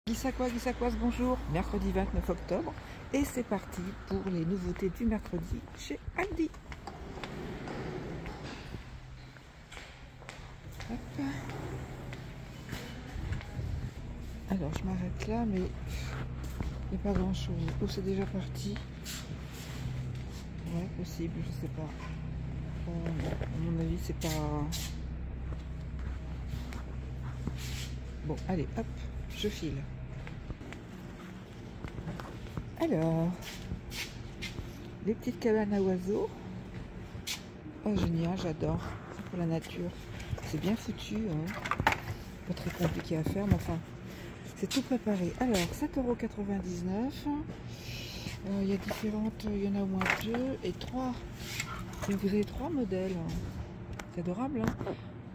Guissacoise, bonjour. Mercredi 29 octobre et c'est parti pour les nouveautés du mercredi chez Aldi. Hop. Alors je m'arrête là, mais il n'y a pas grand chose. Oh, c'est déjà parti. Ouais, possible, je sais pas. À mon avis, c'est pas. Bon, allez, hop, je file. Alors, les petites cabanes à oiseaux. Oh, génial, j'adore. C'est pour la nature. C'est bien foutu, hein. Pas très compliqué à faire, mais enfin, c'est tout préparé. Alors, 7,99 €. Il y a différentes, il y en a au moins 2 et 3. Donc vous avez 3 modèles. C'est adorable, hein.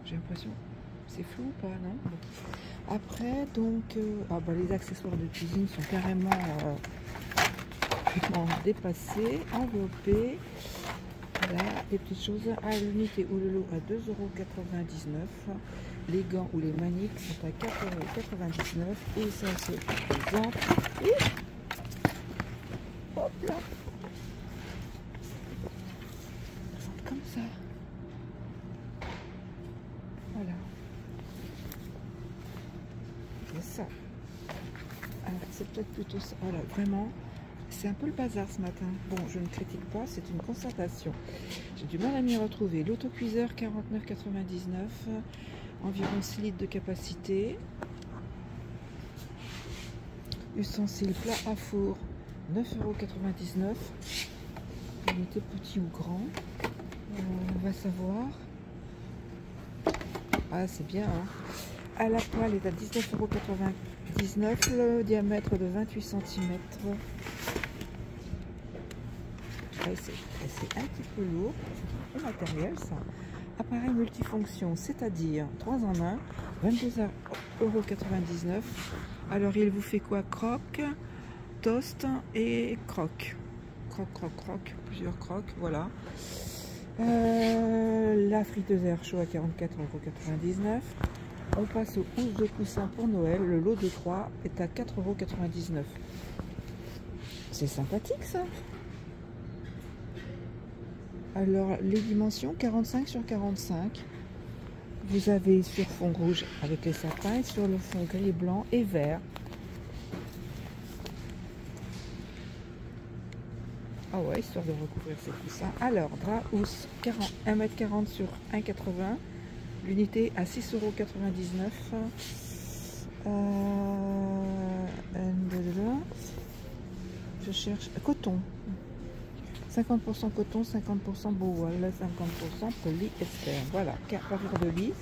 J'ai l'impression. C'est flou ou pas, non? Bon. Après, donc, les accessoires de cuisine sont carrément dépassés, enveloppés. Voilà, les petites choses à l'unité ou le lot à 2,99 €. Les gants ou les maniques sont à 4,99 € et ça se présente. Et hop là, ça présente comme ça. Voilà. C'est ça. Alors c'est peut-être plutôt ça. Voilà, vraiment. C'est un peu le bazar ce matin. Bon, je ne critique pas, c'est une constatation. J'ai du mal à m'y retrouver. L'autocuiseur 49,99 €, environ 6 litres de capacité. Ustensiles plat à four 9,99 €. Unité petit ou grand, on va savoir. Ah, c'est bien, hein. À la poêle est à 19,99 €, le diamètre de 28 cm. C'est un petit peu lourd, c'est un peu matériel ça. Appareil multifonction, c'est-à-dire 3 en 1, 22,99 €. Alors il vous fait quoi? Croque, toast et croque. Croque, plusieurs croques, voilà. La friteuse air chaud à 44,99 €. On passe aux housses de coussin pour Noël. Le lot de 3 est à 4,99 €. C'est sympathique ça. Alors les dimensions 45 sur 45. Vous avez sur fond rouge avec les sapins et sur le fond gris, blanc et vert. Ah ouais, histoire de recouvrir ces coussins. Alors, drap housse 1,40 m sur 1,80 €. L'unité à 6,99 €. Je cherche coton. 50% coton, 50% Bowal, 50% polyester. Voilà, parure de lit,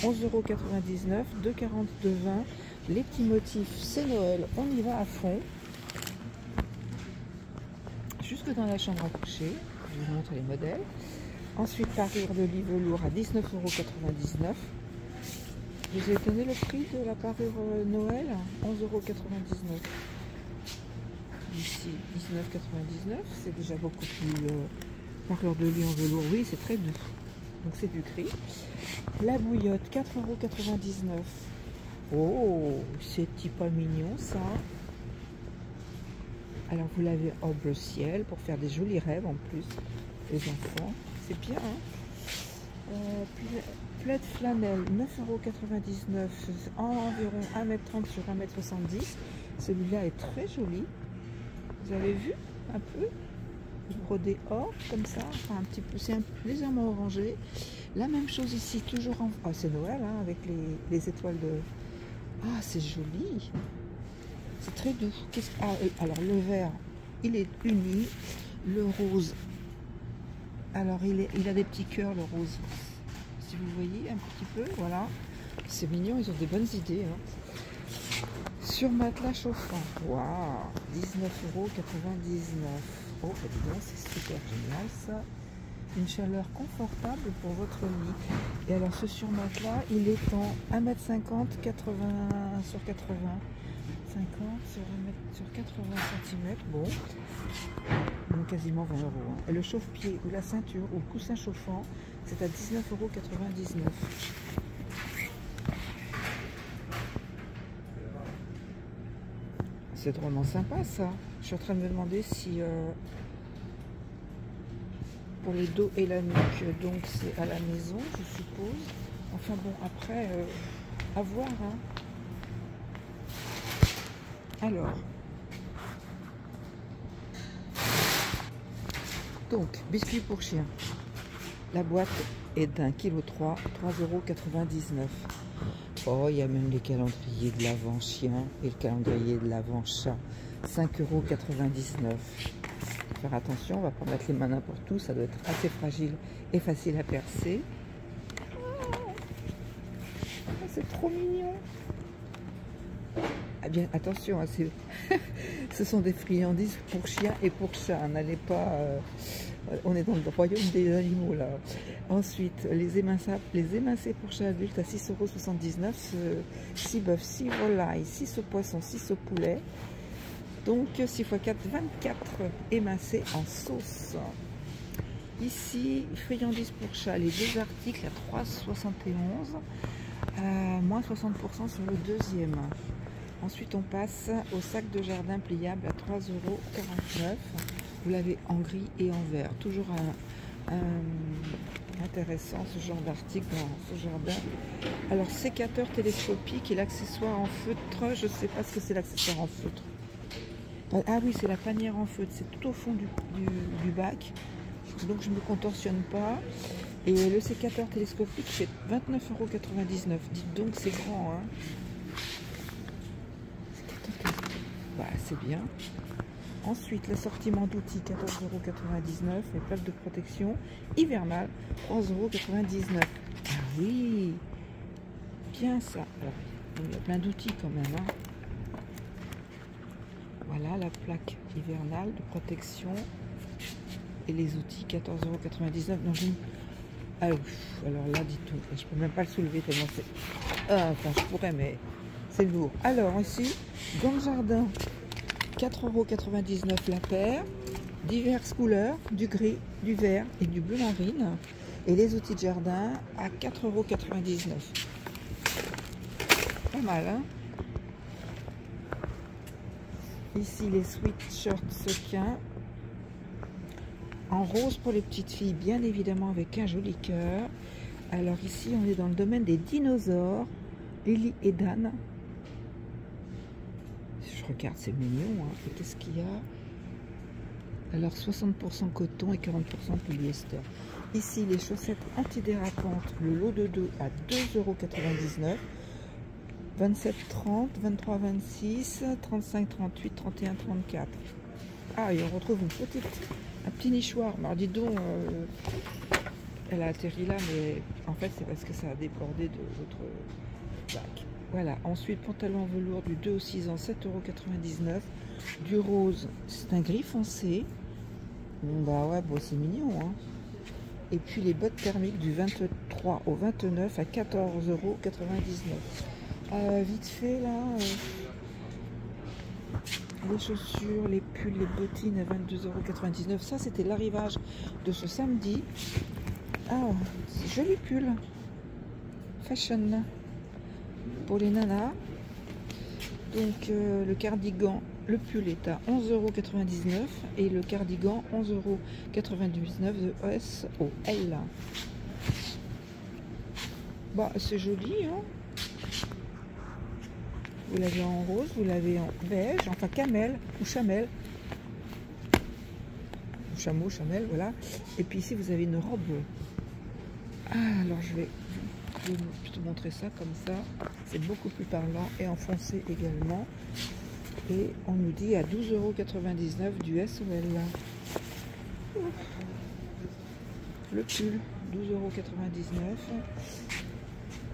11,99 €, 2,40 de 20. Les petits motifs, c'est Noël, on y va à fond. Jusque dans la chambre à coucher, je vous montre les modèles. Ensuite, parure de lit velours à 19,99 €. Je vous ai donné le prix de la parure Noël, 11,99 €. Ici 19,99 €, c'est déjà beaucoup plus. Parure de lit en velours, oui, c'est très doux, donc c'est du gris. La bouillotte 4,99 €. Oh, c'est petit pas mignon ça. Alors vous l'avez en bleu ciel pour faire des jolis rêves en plus, les enfants, c'est bien, hein. Plaid flanelle 9,99 €, environ 1,30 m sur 1,70 m. Celui-là est très joli. Vous avez vu un peu brodé or comme ça, enfin un petit peu, c'est un peu légèrement orangé. La même chose ici, toujours en. Ah, c'est Noël, hein, avec les étoiles de. Ah, c'est joli. C'est très doux. Alors le vert, il est uni. Le rose, alors il a des petits cœurs, le rose. Si vous voyez un petit peu, voilà. C'est mignon, ils ont des bonnes idées, hein. Sur matelas chauffant, waouh, 19,99 €. Oh, dis donc, c'est super génial ça. Une chaleur confortable pour votre lit. Et alors ce surmatelas, il est en 1,50 m, 80 sur 80, 50 sur 1 m sur 80 cm. Bon, donc quasiment 20 €. Hein. Et le chauffe-pied ou la ceinture ou le coussin chauffant, c'est à 19,99 €. C'est drôlement sympa ça. Je suis en train de me demander si pour le dos et la nuque, donc c'est à la maison, je suppose. Enfin bon, après, à voir. Hein. Alors, donc, biscuits pour chien. La boîte est d'un kg 3, 3,99 €. Oh, il y a même les calendriers de l'Avent chien et le calendrier de l'Avent chat. 5,99 €. Faire attention, on va pas mettre les mains n'importe où, ça doit être assez fragile et facile à percer. Oh, c'est trop mignon. Ah bien, attention, hein, ce sont des friandises pour chiens et pour chats. N'allez pas... on est dans le royaume des animaux là. Ensuite, les émincés pour chats adultes à 6,79 €. 6 bœufs, 6 volailles, 6 au poisson, 6 au poulet. Donc 6 x 4, 24 émincés en sauce. Ici, friandises pour chat, les deux articles à 3,71 €, moins 60% sur le deuxième. Ensuite, on passe au sac de jardin pliable à 3,49 €. Vous l'avez en gris et en vert. Toujours intéressant ce genre d'article dans ce jardin. Alors, sécateur télescopique et l'accessoire en feutre. Je ne sais pas ce que c'est l'accessoire en feutre. Ah oui, c'est la panière en feutre. C'est tout au fond du bac. Donc, je ne me contorsionne pas. Et le sécateur télescopique, c'est 29,99 €. Dites donc, c'est grand, hein. Bah, c'est bien. Ensuite, l'assortiment d'outils, 14,99 €. Les plaques de protection hivernale, 3,99 €. Ah oui, bien ça. Alors, il y a plein d'outils quand même. Hein. Voilà la plaque hivernale de protection. Et les outils, 14,99 €. Ah, alors là, dites-vous, je peux même pas le soulever tellement c'est... Ah, enfin, je pourrais, mais c'est lourd. Alors, ici, gants de jardin, 4,99 € la paire. Diverses couleurs, du gris, du vert et du bleu marine. Et les outils de jardin à 4,99 €. Pas mal, hein? Ici, les sweatshirts sequins. En rose pour les petites filles, bien évidemment avec un joli cœur. Alors ici, on est dans le domaine des dinosaures. Lily et Dan. Je regarde, c'est mignon. Hein. Et qu'est-ce qu'il y a? Alors 60% coton et 40% polyester. Ici, les chaussettes antidérapantes, le lot de 2 à 2,99 €. 27,30, 23,26, 35, 38, 31, 34. Ah, et on retrouve un petit nichoir. Alors dis donc, elle a atterri là, mais en fait c'est parce que ça a débordé de votre bac. Voilà, ensuite pantalon en velours du 2 au 6 ans, 7,99 €. Du rose, c'est un gris foncé. Bon, bah ouais, bon, c'est mignon. Hein. Et puis les bottes thermiques du 23 au 29 à 14,99 €. Vite fait là... les chaussures, les pulls, les bottines à 22,99 €. Ça, c'était l'arrivage de ce samedi. Ah, c'est joli pull. Fashion. Pour les nanas. Donc, le cardigan, le pull est à 11,99 € et le cardigan, 11,99 € de S au L. Bah, c'est joli, hein. Vous l'avez en rose, vous l'avez en beige, enfin camel ou chamel. Chameau, chamel, voilà. Et puis ici, vous avez une robe. Ah, alors je vais te montrer ça comme ça. C'est beaucoup plus parlant et en foncé également. Et on nous dit à 12,99 € du SOL. Le pull, 12,99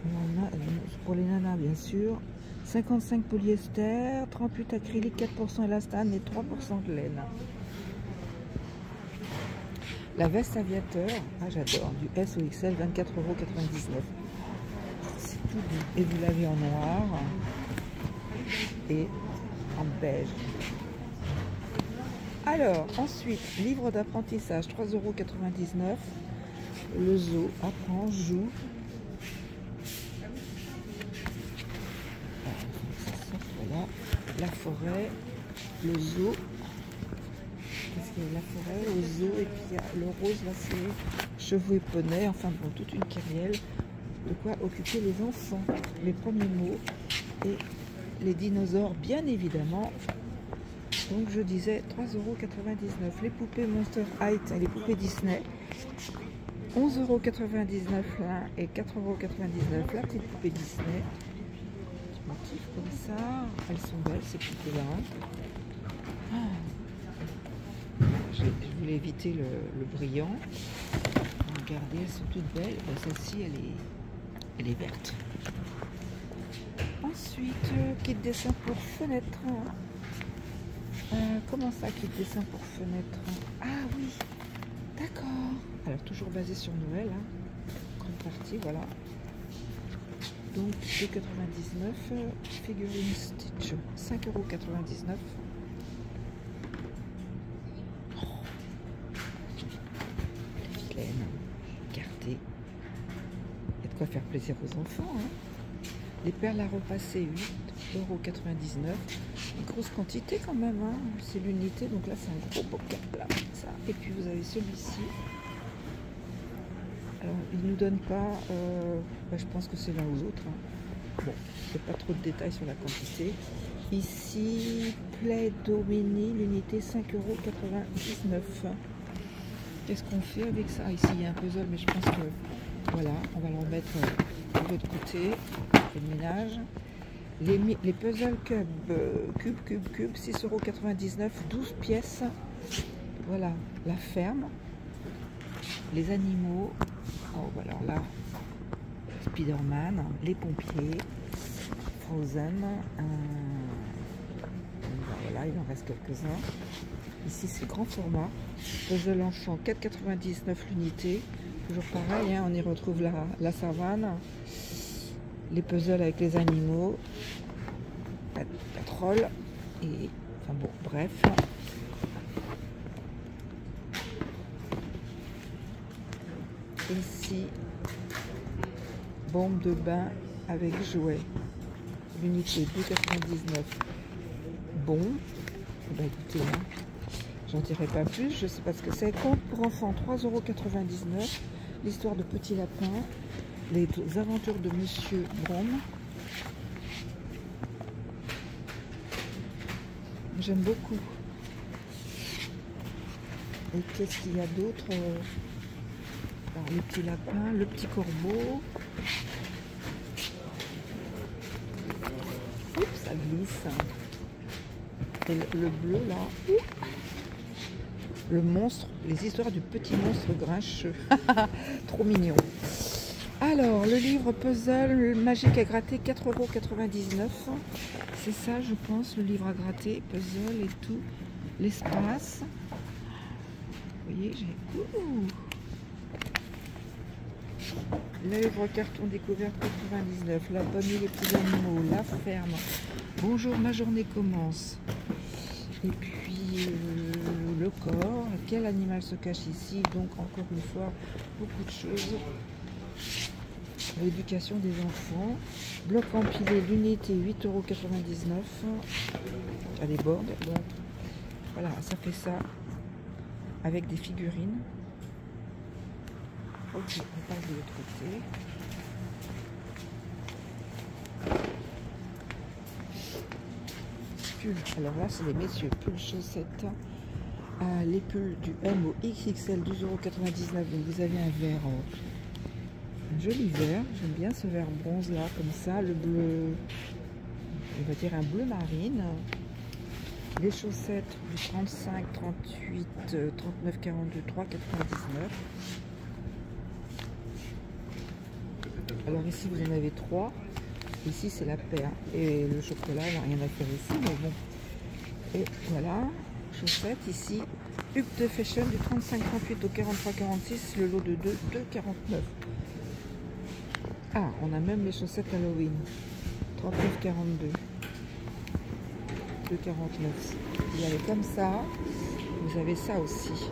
€. Pour les nanas, bien sûr. 55 polyester, 38 acrylique, 4% élastane et 3% de laine. La veste aviateur, ah j'adore, du S au XL, 24,99 €. C'est tout doux. Et vous l'avez en noir et en beige. Alors, ensuite, livre d'apprentissage, 3,99 €. Le zoo, apprend, joue. Voilà, la forêt, le zoo. Parce qu'il y a la forêt, le zoo, et puis il y a le rose, là c'est chevaux et poneys, enfin bon, toute une kyrielle. De quoi occuper les enfants. Mes premiers mots. Et les dinosaures, bien évidemment. Donc je disais 3,99 €. Les poupées Monster High et les poupées Disney. 11,99 € l'un et 4,99 € la petite poupée Disney. Petit motif comme ça. Elles sont belles ces poupées-là. Je voulais éviter le brillant. Regardez, elles sont toutes belles. Ben, celle-ci, elle est verte. Ensuite, kit dessin pour fenêtre. Comment ça, kit dessin pour fenêtre? Ah oui, d'accord. Alors, toujours basé sur Noël. Hein. Grande partie, voilà. Donc, 2,99 €. Figurine Stitch, 5,99 €. Regardez, il y a de quoi faire plaisir aux enfants. Hein. Les perles à repasser, 8,99 €. Une grosse quantité quand même. Hein. C'est l'unité, donc là c'est un gros bocal. Là, ça. Et puis vous avez celui-ci. Alors il ne nous donne pas, je pense que c'est l'un aux autres. Hein. Bon, il n'y a pas trop de détails sur la quantité. Ici, Play-Doh Mini, l'unité 5,99 €. Qu'est-ce qu'on fait avec ça? Ici, il y a un puzzle, mais je pense que voilà, on va le remettre de l'autre côté. Le ménage. Les puzzle cube, 6,99 €, 12 pièces. Voilà, la ferme. Les animaux. Oh, alors là, Spider-Man, les pompiers, Frozen. Voilà, il en reste quelques-uns. Ici, c'est grand format. Puzzle enfant, 4,99 € l'unité. Toujours pareil, hein, on y retrouve la savane. Les puzzles avec les animaux. La troll. Et, enfin bon, bref. Ici, bombe de bain avec jouet. L'unité 2,99 €. Bon. Bah écoutez, hein. J'en dirai pas plus, je sais pas ce que c'est. Conte pour enfants, 3,99 €. L'histoire de Petit Lapin. Les aventures de Monsieur Brown. J'aime beaucoup. Et qu'est-ce qu'il y a d'autre? Alors, les petits lapins, le petit corbeau. Oups, ça glisse. Et le bleu là. Le monstre, les histoires du petit monstre grincheux. Trop mignon. Alors, le livre puzzle magique à gratter, 4,99 €. C'est ça, je pense, le livre à gratter, puzzle et tout. L'espace. Vous voyez, j'ai... L'œuvre carton découverte, 99. La bonne nuit, les petits animaux. La ferme. Bonjour, ma journée commence. Et puis, le corps. Quel animal se cache ici? Donc, encore une fois, beaucoup de choses. L'éducation des enfants. Bloc empilé, l'unité 8,99 €. À des bords. Donc, voilà, ça fait ça. Avec des figurines. Ok, on passe de l'autre côté. Pulls. Alors là, c'est les messieurs. Pulls chaussettes. Les pulls du M au XXL, 12,99 €. Donc vous avez un vert, un joli vert. J'aime bien ce vert bronze là, comme ça. Le bleu, on va dire un bleu marine. Les chaussettes du 35, 38, 39, 42, 3,99 €. Alors ici vous en avez 3. Ici c'est la paire. Et le chocolat, il n'y a rien à faire ici, mais bon. Et voilà, chaussettes ici. Up de Fashion du 35, 38 au 43, 46. Le lot de 2, 2,49 €. Ah, on a même les chaussettes Halloween. 39, 42. 2,49 €. Vous avez comme ça. Vous avez ça aussi.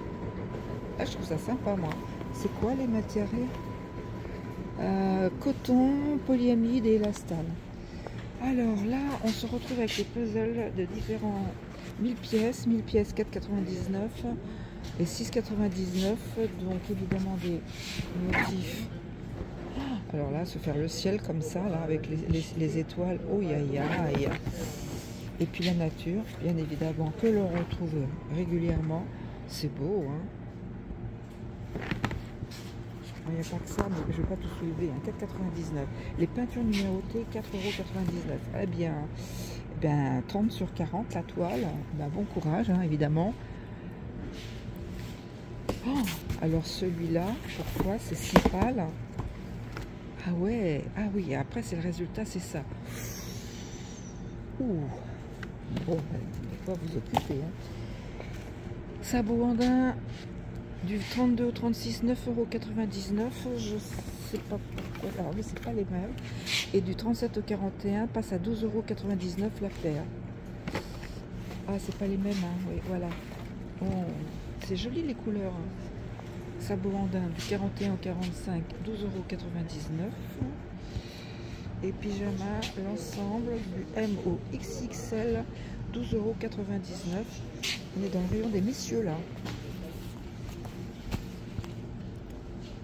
Ah, je trouve ça sympa, moi. C'est quoi les matières? Coton, polyamide et élastane. Alors là, on se retrouve avec des puzzles de différents 1000 pièces, 4,99 et 6,99. Donc évidemment des motifs. Alors là, se faire le ciel comme ça, là, avec les étoiles. Oh, aïe, aïe. Et puis la nature, bien évidemment, que l'on retrouve régulièrement. C'est beau, hein. Il n'y a pas que ça, mais je ne vais pas tout soulever. Hein. 4,99. Les peintures numérotées, 4,99 €. Eh bien, 30 sur 40, la toile. Ben, bon courage, hein, évidemment. Oh, alors celui-là, pourquoi c'est si pâle? Ah ouais, ah oui, après c'est le résultat, c'est ça. Ouh. Bon, de quoi vous occuper. Hein. Sabot andin du 32 au 36, 9,99 €. Je sais pas pourquoi. Alors, mais c'est pas les mêmes. Et du 37 au 41 passe à 12,99 € la paire. Ah, c'est pas les mêmes, hein. Oui, voilà. Bon, c'est joli les couleurs. Hein. Sabot andin du 41 au 45, 12,99 €. Et pyjama, l'ensemble du M au XXL, 12,99 €. On est dans le rayon des messieurs là.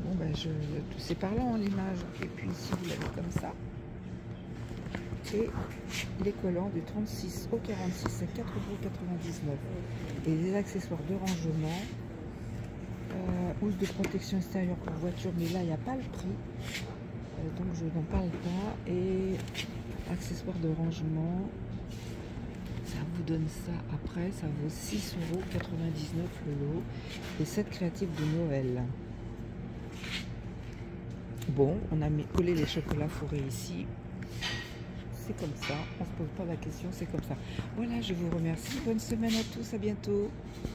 Bon ben c'est parlant hein, l'image. Et puis ici vous l'avez comme ça. Et les collants du 36 au 46 à 4,99 €. Et des accessoires de rangement. Housse de protection extérieure pour voiture, mais là il n'y a pas le prix. Donc je n'en parle pas. Et accessoires de rangement. Ça vous donne ça après, ça vaut 6,99 € le lot. Et 7 créatives de Noël. Bon, on a collé les chocolats fourrés ici. C'est comme ça, on ne se pose pas la question, c'est comme ça. Voilà, je vous remercie. Bonne semaine à tous, à bientôt.